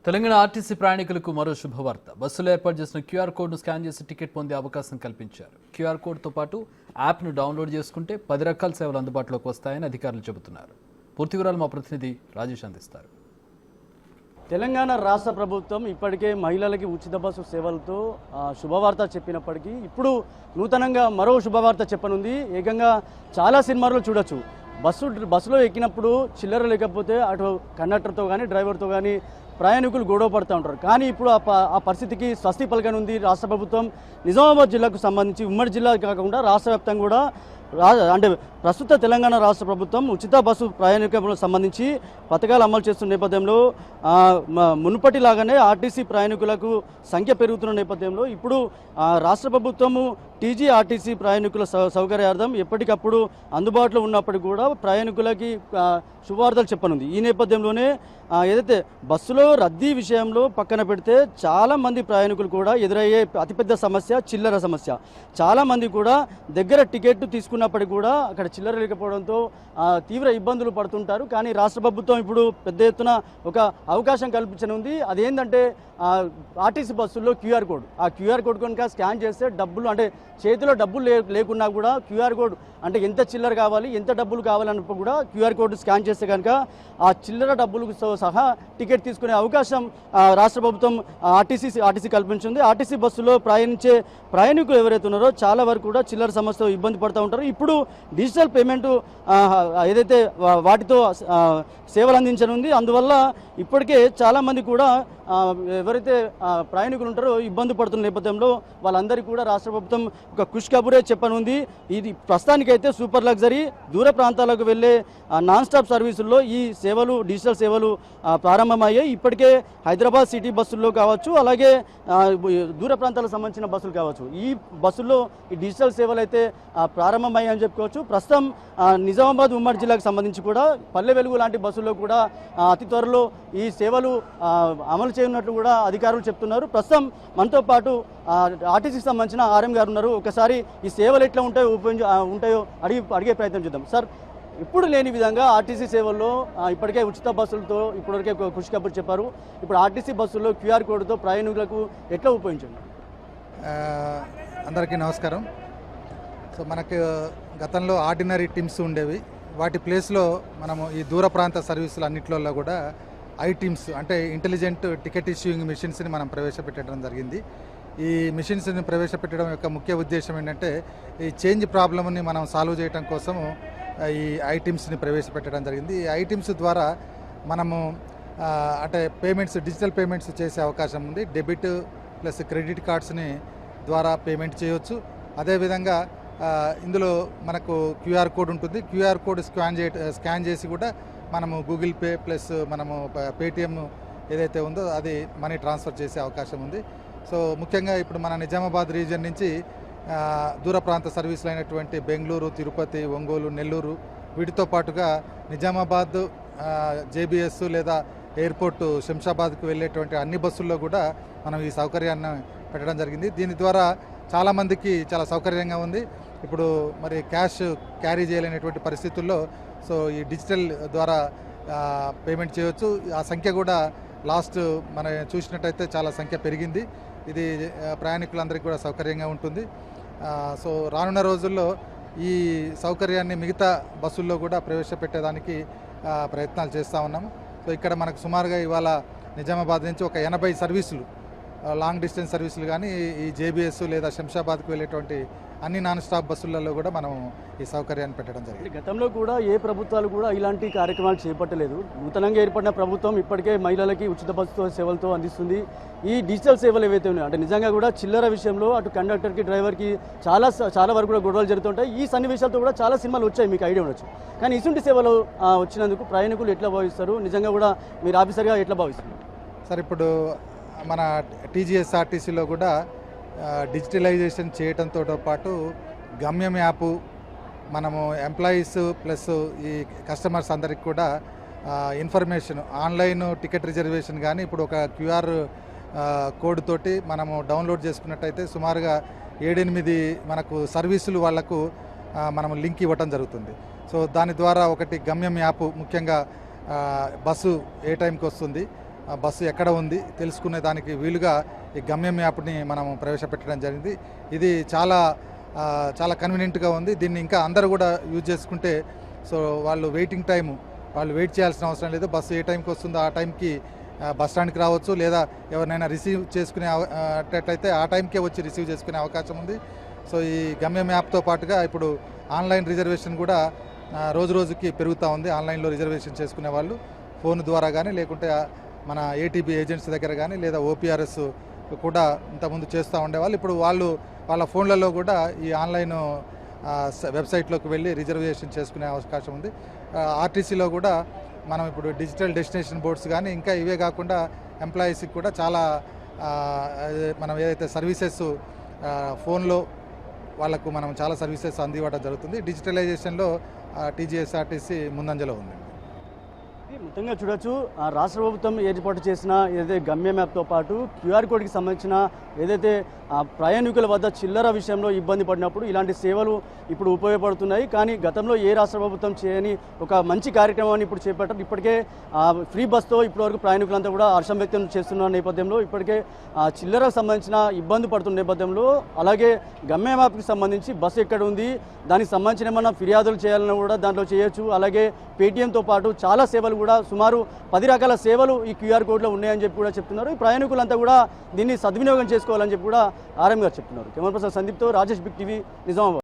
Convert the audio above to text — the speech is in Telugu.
తెలంగాణ ఆర్టీసీ ప్రయాణికులకు మరో శుభవార్త. బస్సులో ఏర్పాటు చేసిన క్యూఆర్ కోడ్ను స్కాన్ చేసి టికెట్ పొందే అవకాశం కల్పించారు. క్యూఆర్ కోడ్తో పాటు యాప్ను డౌన్లోడ్ చేసుకుంటే 10 రకాల సేవలు అందుబాటులోకి వస్తాయని అధికారులు చెబుతున్నారు. పూర్తి వివరాలు మా ప్రతినిధి రాజేష్ అందిస్తారు. తెలంగాణ రాష్ట్ర ప్రభుత్వం ఇప్పటికే మహిళలకి ఉచిత బస్సు సేవలతో శుభవార్త చెప్పినప్పటికీ ఇప్పుడు నూతనంగా మరో శుభవార్త చెప్పనుంది. ఏకంగా చాలా సినిమాల్లో చూడొచ్చు, బస్సులో ఎక్కినప్పుడు చిల్లర లేకపోతే అటు కండక్టర్తో కానీ డ్రైవర్తో కానీ ప్రయాణికులు గొడవ పడుతూ ఉంటారు. కానీ ఇప్పుడు ఆ పరిస్థితికి స్వస్తి పలకనుంది రాష్ట్ర ప్రభుత్వం. నిజామాబాద్ జిల్లాకు సంబంధించి ఉమ్మడి జిల్లా కాకుండా రాష్ట్ర వ్యాప్తంగా కూడా అంటే ప్రస్తుత తెలంగాణ రాష్ట్ర ప్రభుత్వం ఉచిత బస్సు ప్రయాణికులకు సంబంధించి పథకాలు అమలు చేస్తున్న నేపథ్యంలో మునుపటిలాగానే ఆర్టీసీ ప్రయాణికులకు సంఖ్య పెరుగుతున్న నేపథ్యంలో ఇప్పుడు రాష్ట్ర ప్రభుత్వము టీజీఆర్టీసీ ప్రయాణికుల సౌకర్యార్థం ఎప్పటికప్పుడు అందుబాటులో ఉన్నప్పటికీ కూడా ప్రయాణికులకి శుభవార్తలు చెప్పనుంది. ఈ నేపథ్యంలోనే ఏదైతే బస్సులో రద్దీ విషయంలో పక్కన పెడితే చాలామంది ప్రయాణికులు కూడా ఎదురయ్యే అతిపెద్ద సమస్య చిల్లర సమస్య. చాలామంది కూడా దగ్గర టికెట్ తీసుకున్నప్పటికీ కూడా అక్కడ చిల్లర లేకపోవడంతో తీవ్ర ఇబ్బందులు పడుతుంటారు. కానీ రాష్ట్ర ప్రభుత్వం ఇప్పుడు పెద్ద ఎత్తున ఒక అవకాశం కల్పించనుంది. అదేంటంటే ఆర్టీసీ బస్సుల్లో క్యూఆర్ కోడ్, ఆ క్యూఆర్ కోడ్ కనుక స్కాన్ చేస్తే డబ్బులు అంటే చేతిలో డబ్బులు లేకున్నా కూడా క్యూఆర్ కోడ్ అంటే ఎంత చిల్లర కావాలి ఎంత డబ్బులు కావాలన్నప్పుడు కూడా క్యూఆర్ కోడ్ స్కాన్ చేస్తే కనుక ఆ చిల్లర డబ్బులతో సహా టికెట్ తీసుకునే అవకాశం రాష్ట్ర ప్రభుత్వం ఆర్టీసీ కల్పించింది. ఆర్టీసీ బస్సులో ప్రయాణించే ప్రయాణికులు ఎవరైతే ఉన్నారో చాలా వరకు కూడా చిల్లర సమస్యతో ఇబ్బంది పడుతూ ఉంటారు. ఇప్పుడు డిజిటల్ పేమెంట్ ఏదైతే వాటితో సేవలు అందించనుంది. అందువల్ల ఇప్పటికే చాలామంది కూడా ఎవరైతే ప్రయాణికులు ఉంటారో ఇబ్బంది పడుతున్న నేపథ్యంలో వాళ్ళందరికీ కూడా రాష్ట్ర ప్రభుత్వం ఒక ఖుష్ కబురే చెప్పనుంది. ఇది ప్రస్తుతానికైతే సూపర్ లగ్జరీ దూర ప్రాంతాలకు వెళ్ళే నాన్ స్టాప్ సర్వీసుల్లో ఈ సేవలు డిజిటల్ సేవలు ప్రారంభమయ్యాయి. ఇప్పటికే హైదరాబాద్ సిటీ బస్సుల్లో కావచ్చు, అలాగే దూర ప్రాంతాలకు సంబంధించిన బస్సులు కావచ్చు, ఈ బస్సుల్లో ఈ డిజిటల్ సేవలు అయితే ప్రారంభమయ్యాయని చెప్పుకోవచ్చు. ప్రస్తుతం నిజామాబాద్ ఉమ్మడి జిల్లాకు సంబంధించి కూడా పల్లె వెలుగు లాంటి బస్సుల్లో కూడా అతి త్వరలో ఈ సేవలు అమలు చేయనున్నట్లు కూడా అధికారులు చెప్తున్నారు. ప్రస్తుతం మనతో పాటు ఆర్టీసీకి సంబంధించిన ఆర్ఎం గారు ఉన్నారు. ఒకసారి ఈ సేవలు ఎట్లా ఉంటాయో అడిగే ప్రయత్నం చేద్దాం. సార్, ఇప్పుడు లేని విధంగా ఆర్టీసీ సేవల్లో ఇప్పటికే ఉచిత బస్సులతో ఇప్పటివరకే ఖుషి కబుర్ చెప్పారు. ఇప్పుడు ఆర్టీసీ బస్సుల్లో క్యూఆర్ కోడ్తో ప్రయాణికులకు ఎట్లా ఉపయోగించండి? అందరికీ నమస్కారం. సో మనకు గతంలో ఆర్డినరీ టీమ్స్ ఉండేవి. వాటి ప్లేస్లో మనము ఈ దూర ప్రాంత సర్వీసులు అన్నింటిలో కూడా టీమ్స్ అంటే ఇంటెలిజెంట్ టికెట్ ఇష్యూయింగ్ మిషన్స్ని మనం ప్రవేశపెట్టడం జరిగింది. ఈ మిషన్స్ని ప్రవేశపెట్టడం యొక్క ముఖ్య ఉద్దేశం ఏంటంటే ఈ చేంజ్ ప్రాబ్లమ్ని మనం సాల్వ్ చేయడం కోసము ఈ టీమ్స్ని ప్రవేశపెట్టడం జరిగింది. ఈ టీమ్స్ ద్వారా మనము అంటే డిజిటల్ పేమెంట్స్ చేసే అవకాశం ఉంది. డెబిట్ ప్లస్ క్రెడిట్ కార్డ్స్ని ద్వారా పేమెంట్ చేయవచ్చు. అదేవిధంగా ఇందులో మనకు క్యూఆర్ కోడ్ ఉంటుంది. క్యూఆర్ కోడ్ స్కాన్ చేసి కూడా మనము గూగుల్ పే ప్లస్ మనము పేటిఎం ఏదైతే ఉందో అది మనీ ట్రాన్స్ఫర్ చేసే అవకాశం ఉంది. సో ముఖ్యంగా ఇప్పుడు మన నిజామాబాద్ రీజియన్ నుంచి దూర ప్రాంత సర్వీసులు అయినటువంటి బెంగళూరు, తిరుపతి, ఒంగోలు, నెల్లూరు వీటితో పాటుగా నిజామాబాద్ జేబీఎస్ లేదా ఎయిర్పోర్టు శంషాబాద్కు వెళ్ళేటువంటి అన్ని బస్సుల్లో కూడా మనం ఈ సౌకర్యాన్ని పెట్టడం జరిగింది. దీని ద్వారా చాలామందికి చాలా సౌకర్యంగా ఉంది. ఇప్పుడు మరి క్యాష్ క్యారీ చేయలేనటువంటి పరిస్థితుల్లో సో ఈ డిజిటల్ ద్వారా పేమెంట్ చేయవచ్చు. ఆ సంఖ్య కూడా లాస్ట్ మనం చూసినట్టయితే చాలా సంఖ్య పెరిగింది. ఇది ప్రయాణికులందరికీ కూడా సౌకర్యంగా ఉంటుంది. సో రానున్న రోజుల్లో ఈ సౌకర్యాన్ని మిగతా బస్సుల్లో కూడా ప్రవేశపెట్టేదానికి ప్రయత్నాలు చేస్తూ ఉన్నాము. సో ఇక్కడ మనకు సుమారుగా ఇవాళ నిజామాబాద్ నుంచి ఒక 80 సర్వీసులు లాంగ్ డిస్టెన్స్ సర్వీసులు కానీ ఈ జేబీఎస్ లేదా శంషాబాద్కు వెళ్ళేటువంటి అన్ని నాన్ స్టాప్ బస్సులలో కూడా మనం ఈ సౌకర్యాన్ని పెట్టడం జరిగింది. గతంలో కూడా ఏ ప్రభుత్వాలు కూడా ఇలాంటి కార్యక్రమాలు చేపట్టలేదు. నూతనంగా ఏర్పడిన ప్రభుత్వం ఇప్పటికే మహిళలకి ఉచిత బస్సు సేవలతో అందిస్తుంది. ఈ డిజిటల్ సేవలు ఏవైతే ఉన్నాయో అంటే నిజంగా కూడా చిల్లర విషయంలో అటు కండక్టర్కి డ్రైవర్కి చాలా వరకు కూడా గొడవలు జరుగుతుంటాయి. ఈ సన్నివేశాలతో కూడా చాలా సినిమాలు వచ్చాయి, మీకు ఐడియా ఉండొచ్చు. కానీ ఇటువంటి సేవలు వచ్చినందుకు ప్రయాణికులు ఎట్లా భావిస్తారు? నిజంగా కూడా మీరు ఆఫీసర్గా ఎట్లా భావిస్తున్నారు? సార్, ఇప్పుడు మన టీజీఎస్ఆర్టీసీలో కూడా డిజిటలైజేషన్ చేయడంతో పాటు గమ్యం యాప్ మనము ఎంప్లాయీస్ ప్లస్ ఈ కస్టమర్స్ అందరికి కూడా ఇన్ఫర్మేషన్ ఆన్లైన్ టికెట్ రిజర్వేషన్ కానీ ఇప్పుడు ఒక క్యూఆర్ కోడ్ తోటి మనము డౌన్లోడ్ చేసుకున్నట్టయితే సుమారుగా 7-8 మనకు సర్వీసులు వాళ్లకు మనము లింక్ ఇవ్వటం జరుగుతుంది. సో దాని ద్వారా ఒకటి గమ్యం యాప్ ముఖ్యంగా బస్సు ఏ టైంకి వస్తుంది, బస్సు ఎక్కడ ఉంది తెలుసుకునే దానికి వీలుగా ఈ గమ్యం యాప్ని మనం ప్రవేశపెట్టడం జరిగింది. ఇది చాలా కన్వీనియంట్గా ఉంది. దీన్ని ఇంకా అందరూ కూడా యూజ్ చేసుకుంటే సో వాళ్ళు వెయిటింగ్ టైము వాళ్ళు వెయిట్ చేయాల్సిన అవసరం లేదు. బస్సు ఏ టైంకి వస్తుందో ఆ టైంకి బస్ స్టాండ్కి రావచ్చు, లేదా ఎవరినైనా రిసీవ్ చేసుకునే అట్టయితే ఆ టైంకే వచ్చి రిసీవ్ చేసుకునే అవకాశం ఉంది. సో ఈ గమ్యం యాప్తో పాటుగా ఇప్పుడు ఆన్లైన్ రిజర్వేషన్ కూడా రోజు రోజుకి పెరుగుతూ ఉంది. ఆన్లైన్లో రిజర్వేషన్ చేసుకునే వాళ్ళు ఫోన్ ద్వారా కానీ లేకుంటే మన ఏటీబీ ఏజెంట్స్ దగ్గర కానీ లేదా ఓపీఆర్ఎస్ కూడా ఇంతకుముందు చేస్తూ ఉండేవాళ్ళు. ఇప్పుడు వాళ్ళ ఫోన్లలో కూడా ఈ ఆన్లైన్ వెబ్సైట్లోకి వెళ్ళి రిజర్వేషన్ చేసుకునే అవకాశం ఉంది. ఆర్టీసీలో కూడా మనం ఇప్పుడు డిజిటల్ డెస్టినేషన్ బోర్డ్స్ కానీ ఇంకా ఇవే కాకుండా ఎంప్లాయీస్కి కూడా చాలా మనం ఏదైతే సర్వీసెస్ ఫోన్లో వాళ్ళకు మనం చాలా సర్వీసెస్ అందివ్వడం జరుగుతుంది. డిజిటలైజేషన్లో టీజీఎస్ఆర్టీసీ ముందంజలో ఉంది. మొత్తంగా చూడొచ్చు రాష్ట్ర ప్రభుత్వం ఏర్పాటు చేసిన ఏదైతే గమ్యం యాప్తో పాటు క్యూఆర్ కోడ్కి సంబంధించిన ఏదైతే ప్రయాణికుల వద్ద చిల్లర విషయంలో ఇబ్బంది పడినప్పుడు ఇలాంటి సేవలు ఇప్పుడు ఉపయోగపడుతున్నాయి. కానీ గతంలో ఏ రాష్ట్ర ప్రభుత్వం చేయని ఒక మంచి కార్యక్రమాన్ని ఇప్పుడు చేపట్టారు. ఇప్పటికే ఫ్రీ బస్తో ఇప్పటివరకు ప్రయాణికులంతా కూడా హర్షం వ్యక్తం చేస్తున్న నేపథ్యంలో ఇప్పటికే చిల్లరకు సంబంధించిన ఇబ్బంది పడుతున్న నేపథ్యంలో అలాగే గమ్యం యాప్కి సంబంధించి బస్సు ఎక్కడ ఉంది దానికి సంబంధించిన ఏమన్నా ఫిర్యాదులు చేయాలన్నా కూడా దాంట్లో చేయొచ్చు. అలాగే పేటీఎంతో పాటు చాలా సేవలు కూడా సుమారు 10 రకాల సేవలు ఈ క్యూఆర్ కోడ్లో ఉన్నాయని చెప్పి కూడా చెప్తున్నారు. ఈ ప్రయాణికులంతా కూడా దీన్ని సద్వినియోగం చేసుకోవాలని చెప్పి కూడా ఆర్ఎం గారు చెప్తున్నారు. కెమెరా పర్సన్ సందీప్తో రాజేష్ బిగ్ టీవీ నిజామాబాద్.